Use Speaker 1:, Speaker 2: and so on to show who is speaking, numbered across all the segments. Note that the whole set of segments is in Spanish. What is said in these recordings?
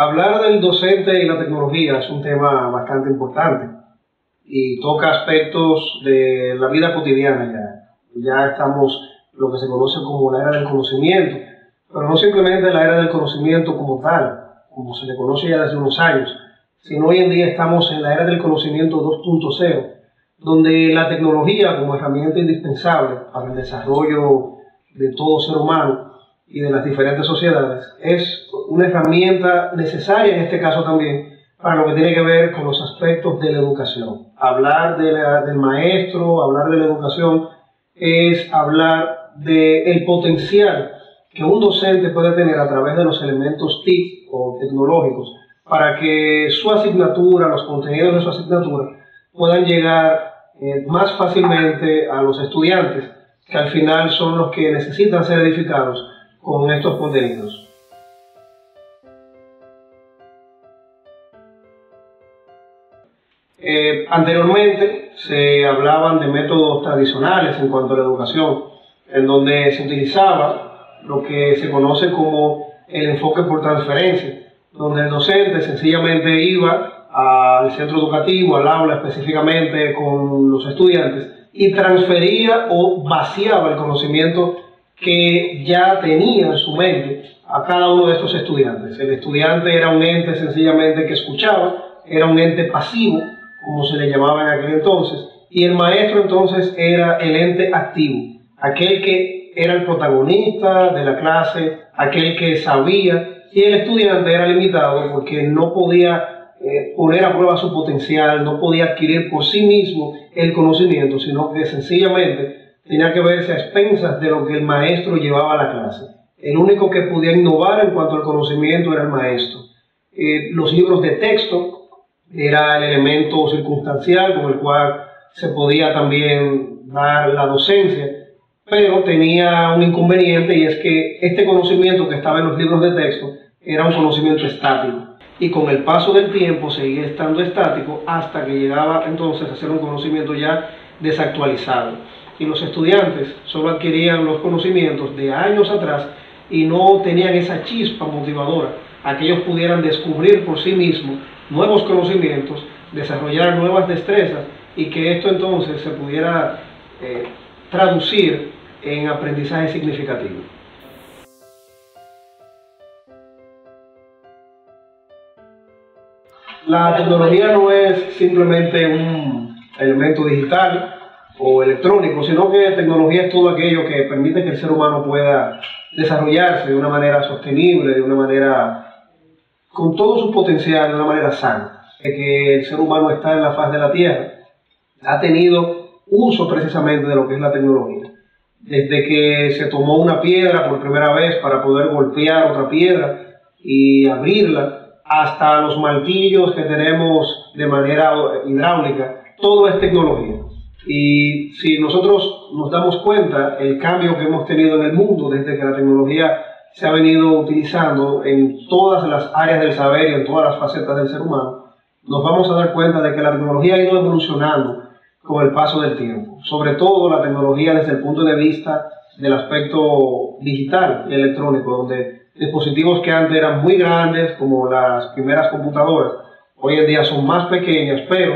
Speaker 1: hablar del docente y la tecnología es un tema bastante importante y toca aspectos de la vida cotidiana ya. Ya estamos en lo que se conoce como la era del conocimiento, pero no simplemente la era del conocimiento como tal, como se le conoce ya desde unos años, sino hoy en día estamos en la era del conocimiento 2.0, donde la tecnología como herramienta indispensable para el desarrollo de todo ser humano y de las diferentes sociedades es una herramienta necesaria en este caso también para lo que tiene que ver con los aspectos de la educación. Hablar del maestro, hablar de la educación es hablar del potencial que un docente puede tener a través de los elementos TIC o tecnológicos para que su asignatura, los contenidos de su asignatura puedan llegar más fácilmente a los estudiantes, que al final son los que necesitan ser edificados con estos contenidos. Anteriormente se hablaban de métodos tradicionales en cuanto a la educación, en donde se utilizaba lo que se conoce como el enfoque por transferencia, donde el docente sencillamente iba al centro educativo, al aula específicamente con los estudiantes, y transfería o vaciaba el conocimiento que ya tenía en su mente a cada uno de estos estudiantes. El estudiante era un ente sencillamente que escuchaba, era un ente pasivo, como se le llamaba en aquel entonces, y el maestro entonces era el ente activo, aquel que era el protagonista de la clase, aquel que sabía, y el estudiante era limitado porque no podía poner a prueba su potencial, no podía adquirir por sí mismo el conocimiento, sino que sencillamente tenía que verse a expensas de lo que el maestro llevaba a la clase. El único que podía innovar en cuanto al conocimiento era el maestro. Los libros de texto era el elemento circunstancial con el cual se podía también dar la docencia, pero tenía un inconveniente, y es que este conocimiento que estaba en los libros de texto era un conocimiento estático, y con el paso del tiempo seguía estando estático hasta que llegaba entonces a ser un conocimiento ya desactualizado. Y los estudiantes solo adquirían los conocimientos de años atrás y no tenían esa chispa motivadora a que ellos pudieran descubrir por sí mismos nuevos conocimientos, desarrollar nuevas destrezas, y que esto entonces se pudiera traducir en aprendizaje significativo. La tecnología no es simplemente un elemento digital o electrónico, sino que tecnología es todo aquello que permite que el ser humano pueda desarrollarse de una manera sostenible, de una manera con todo su potencial, de una manera sana. De que el ser humano está en la faz de la Tierra, ha tenido uso precisamente de lo que es la tecnología. Desde que se tomó una piedra por primera vez para poder golpear otra piedra y abrirla, hasta los martillos que tenemos de manera hidráulica, todo es tecnología. Y si nosotros nos damos cuenta el cambio que hemos tenido en el mundo desde que la tecnología se ha venido utilizando en todas las áreas del saber y en todas las facetas del ser humano, nos vamos a dar cuenta de que la tecnología ha ido evolucionando con el paso del tiempo. Sobre todo la tecnología desde el punto de vista del aspecto digital y electrónico, donde dispositivos que antes eran muy grandes, como las primeras computadoras, hoy en día son más pequeñas, pero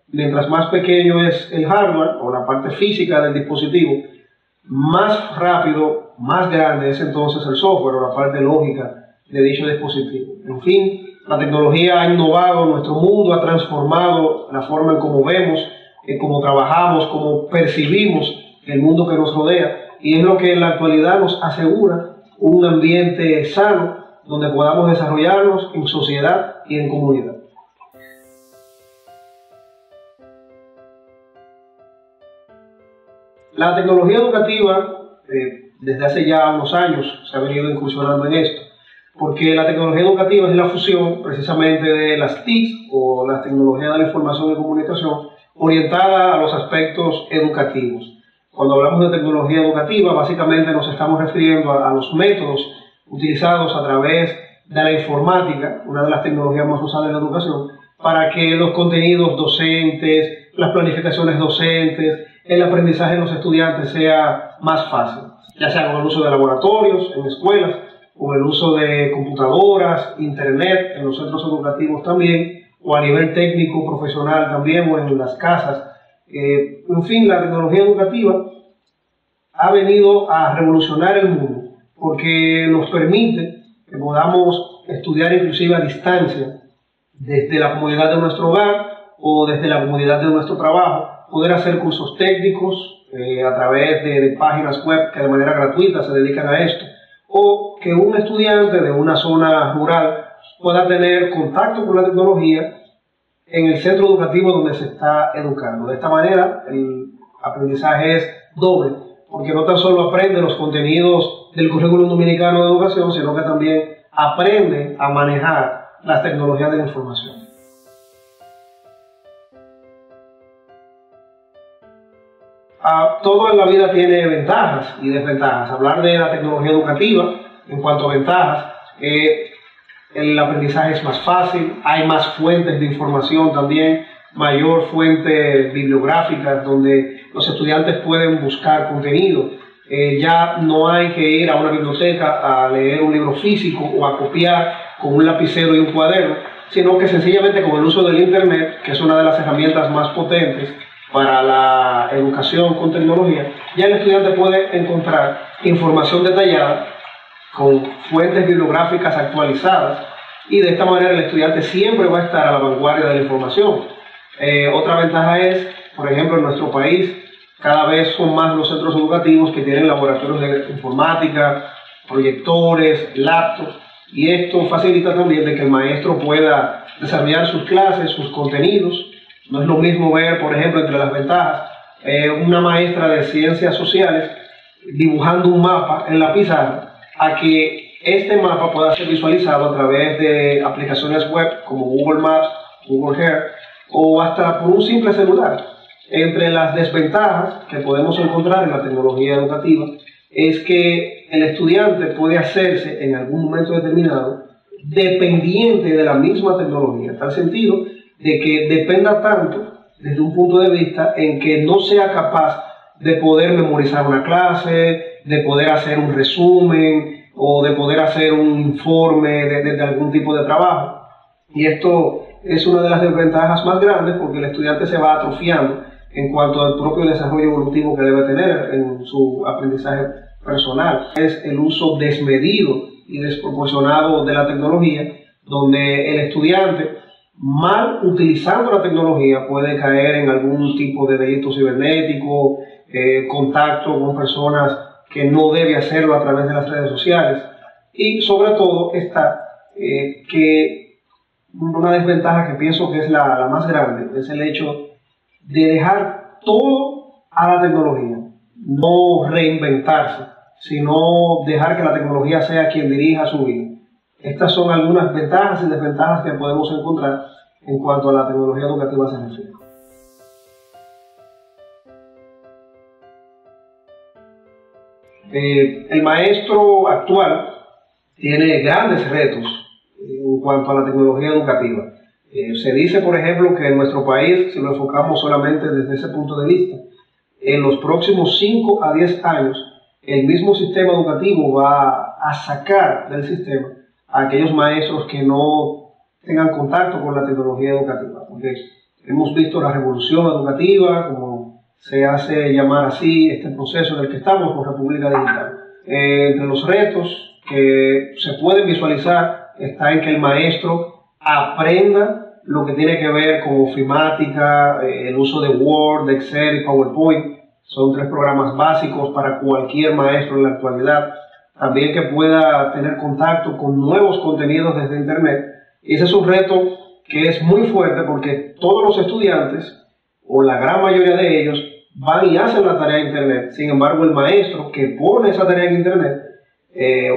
Speaker 1: mientras más pequeño es el hardware o la parte física del dispositivo, más rápido, más grande es entonces el software o la parte lógica de dicho dispositivo. En fin, la tecnología ha innovado nuestro mundo, ha transformado la forma en cómo vemos, en cómo trabajamos, cómo percibimos el mundo que nos rodea, y es lo que en la actualidad nos asegura un ambiente sano donde podamos desarrollarnos en sociedad y en comunidad. La tecnología educativa, desde hace ya unos años se ha venido incursionando en esto, porque la tecnología educativa es la fusión precisamente de las TIC o las tecnologías de la información y comunicación orientada a los aspectos educativos. Cuando hablamos de tecnología educativa, básicamente nos estamos refiriendo a los métodos utilizados a través de la informática, una de las tecnologías más usadas en la educación, para que los contenidos docentes, las planificaciones docentes, el aprendizaje de los estudiantes sea más fácil, ya sea con el uso de laboratorios en escuelas con el uso de computadoras, internet en los centros educativos también, o a nivel técnico, profesional también, o en las casas. En fin, la tecnología educativa ha venido a revolucionar el mundo porque nos permite que podamos estudiar inclusive a distancia, desde la comodidad de nuestro hogar o desde la comodidad de nuestro trabajo, poder hacer cursos técnicos a través de páginas web que de manera gratuita se dedican a esto, o que un estudiante de una zona rural pueda tener contacto con la tecnología en el centro educativo donde se está educando. De esta manera, el aprendizaje es doble, porque no tan solo aprende los contenidos del currículum dominicano de educación, sino que también aprende a manejar las tecnologías de la información. Todo en la vida tiene ventajas y desventajas. Hablar de la tecnología educativa, en cuanto a ventajas, el aprendizaje es más fácil, hay más fuentes de información también, mayor fuentes bibliográficas donde los estudiantes pueden buscar contenido. Ya no hay que ir a una biblioteca a leer un libro físico o a copiar con un lapicero y un cuaderno, sino que sencillamente con el uso del Internet, que es una de las herramientas más potentes para la educación con tecnología, ya el estudiante puede encontrar información detallada con fuentes bibliográficas actualizadas, y de esta manera el estudiante siempre va a estar a la vanguardia de la información. Otra ventaja es, por ejemplo, en nuestro país cada vez son más los centros educativos que tienen laboratorios de informática, proyectores, laptops, y esto facilita también de que el maestro pueda desarrollar sus clases, sus contenidos. No es lo mismo ver, por ejemplo, entre las ventajas, una maestra de ciencias sociales dibujando un mapa en la pizarra, a que este mapa pueda ser visualizado a través de aplicaciones web como Google Maps, Google Earth, o hasta por un simple celular. Entre las desventajas que podemos encontrar en la tecnología educativa es que el estudiante puede hacerse en algún momento determinado dependiente de la misma tecnología, en tal sentido de que dependa tanto desde un punto de vista en que no sea capaz de poder memorizar una clase, de poder hacer un resumen o de poder hacer un informe de algún tipo de trabajo. Y esto es una de las desventajas más grandes porque el estudiante se va atrofiando en cuanto al propio desarrollo evolutivo que debe tener en su aprendizaje personal. Es el uso desmedido y desproporcionado de la tecnología, donde el estudiante, mal utilizando la tecnología, puede caer en algún tipo de delito cibernético, contacto con personas que no debe hacerlo a través de las redes sociales. Y sobre todo está que una desventaja que pienso que es la más grande, es el hecho de dejar todo a la tecnología, no reinventarse, sino dejar que la tecnología sea quien dirija su vida. Estas son algunas ventajas y desventajas que podemos encontrar en cuanto a la tecnología educativa se refiere. El maestro actual tiene grandes retos en cuanto a la tecnología educativa. Se dice, por ejemplo, que en nuestro país, si lo enfocamos solamente desde ese punto de vista, en los próximos 5 a 10 años, el mismo sistema educativo va a sacar del sistema a aquellos maestros que no tengan contacto con la tecnología educativa. Porque hemos visto la revolución educativa, como se hace llamar así este proceso en el que estamos con República Digital. Entre los retos que se pueden visualizar está en que el maestro aprenda lo que tiene que ver con ofimática, el uso de Word, de Excel y PowerPoint. Son 3 programas básicos para cualquier maestro en la actualidad. También que pueda tener contacto con nuevos contenidos desde Internet. Y ese es un reto que es muy fuerte porque todos los estudiantes, o la gran mayoría de ellos, van y hacen la tarea en Internet. Sin embargo, el maestro que pone esa tarea en Internet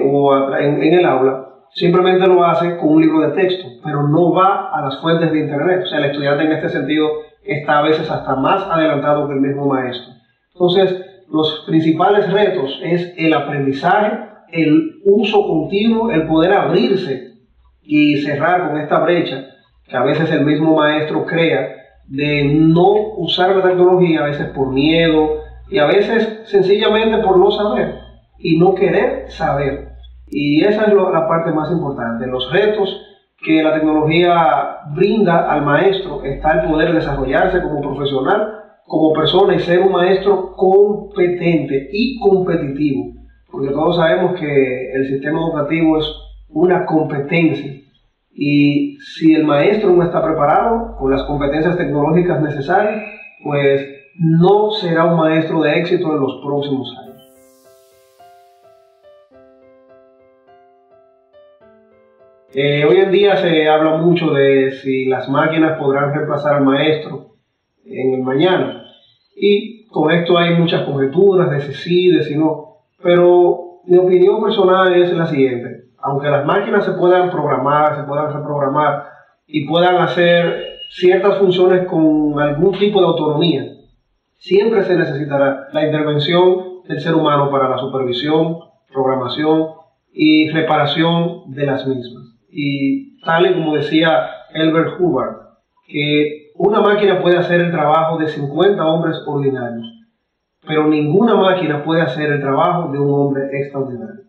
Speaker 1: o en el aula, simplemente lo hace con un libro de texto, pero no va a las fuentes de Internet. O sea, el estudiante en este sentido está a veces hasta más adelantado que el mismo maestro. Entonces, los principales retos es el aprendizaje, el uso continuo, el poder abrirse y cerrar con esta brecha que a veces el mismo maestro crea de no usar la tecnología, a veces por miedo y a veces sencillamente por no saber y no querer saber. Y esa es la parte más importante. Los retos que la tecnología brinda al maestro está el poder desarrollarse como profesional, como persona y ser un maestro competente y competitivo. Porque todos sabemos que el sistema educativo es una competencia. Y si el maestro no está preparado con las competencias tecnológicas necesarias, pues no será un maestro de éxito en los próximos años. Hoy en día se habla mucho de si las máquinas podrán reemplazar al maestro en el mañana. Y con esto hay muchas conjeturas de si sí, de si no. Pero mi opinión personal es la siguiente. Aunque las máquinas se puedan programar, se puedan reprogramar y puedan hacer ciertas funciones con algún tipo de autonomía, siempre se necesitará la intervención del ser humano para la supervisión, programación y reparación de las mismas. Y tal y como decía Elbert Hubbard, que una máquina puede hacer el trabajo de 50 hombres ordinarios, pero ninguna máquina puede hacer el trabajo de un hombre extraordinario.